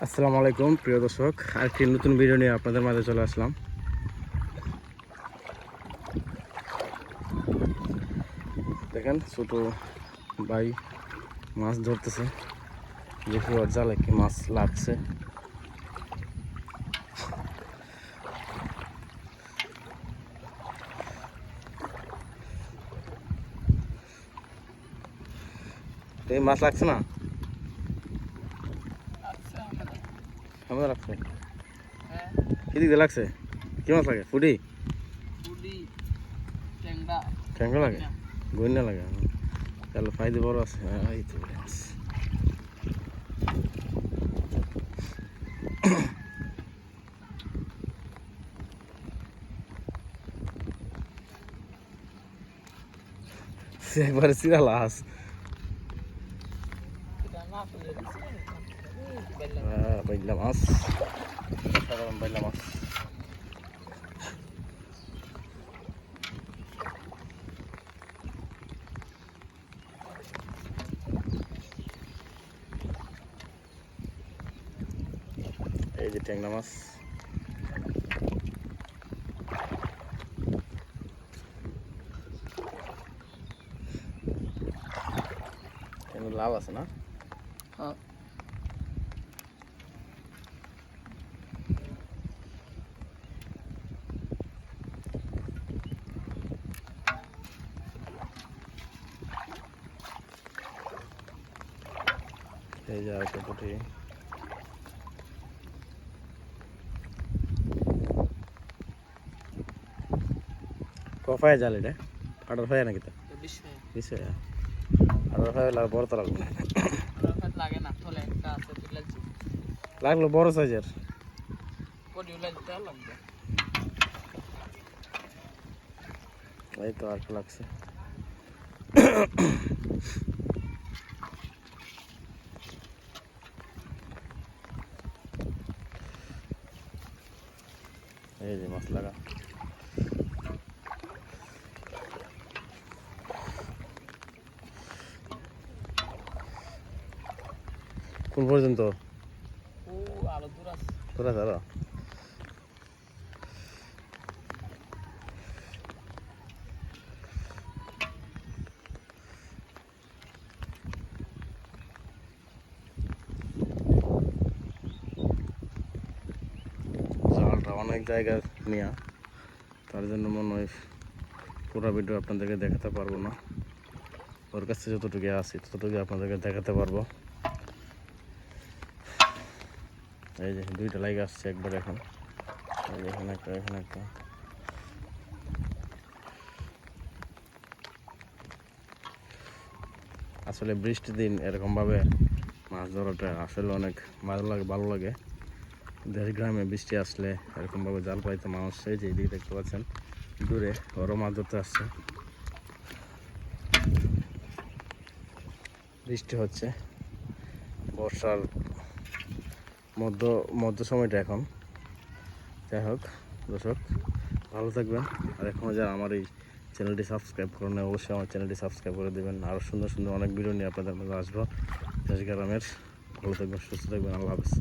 আসসালামু আলাইকুম প্রিয় দর্শক, আরেকটি নতুন ভিডিও নিয়ে আপনাদের মাঝে চলে আসলাম। দেখেন ছোট ভাই মাছ ধরতেছে, দেখি ওর জালে কি মাছ লাগছে। এই মাছ লাগছে না, আমাদের লাগছে। কি দিকে লাগছে? কি মাছ লাগে? ফুটি ট্যাংরা লাগে, গইনা লাগে। তাহলে ফাইদে বড় আছে। এই তো মাছ একবারে চিরা লাস। বাইলা মাছ, সাধারণ বাইলা মাছ। এই যে ট্যাংরা মাছ, লাল আছে না? এই যে আরেকটা পুঁটি। কফায় জাল এটা, আটার ফায় নাকি? তা বিষয় আটার ফায় বড় তো লাগবে, লাগলো বড় সাইজের। এই তো আর লাগছে। এই যে মাছ লাগা। কোন পর্যন্ত? তোরা ধরো জালটা অনেক জায়গায় নেওয়া, তার জন্য মনে হয় পুরো ভিডিও আপনাদেরকে দেখাতে পারবো না। ওর কাছে যতটুকু আছে ততটুকু আপনাদেরকে দেখাতে পারবো। এই যে দুইটা লাইক আসছে একবার এখন। এই যে এখানে একটা, এখানে একটা। আসলে বৃষ্টির দিন এরকমভাবে মাছ ধরাটা আসলে অনেক ভালো লাগে। দেশ গ্রামে বৃষ্টি আসলে এরকমভাবে জাল পাইতে মানুষ, এই যে এদিকে দেখতে পাচ্ছেন দূরে ওরও মাছ ধরতে আসছে। বৃষ্টি হচ্ছে, বর্ষার মধ্য সময়টা এখন। যাই হোক দর্শক, ভালো থাকবেন। আর এখনও যারা আমার এই চ্যানেলটি সাবস্ক্রাইব করেন, অবশ্যই আমার চ্যানেলটি সাবস্ক্রাইব করে দেবেন। আরও সুন্দর সুন্দর অনেক ভিডিও নিয়ে আপনাদের মধ্যে আসবো দেশ গ্রামের। ভালো থাকবেন, সুস্থ থাকবেন, আল্লাহ হাফেজ।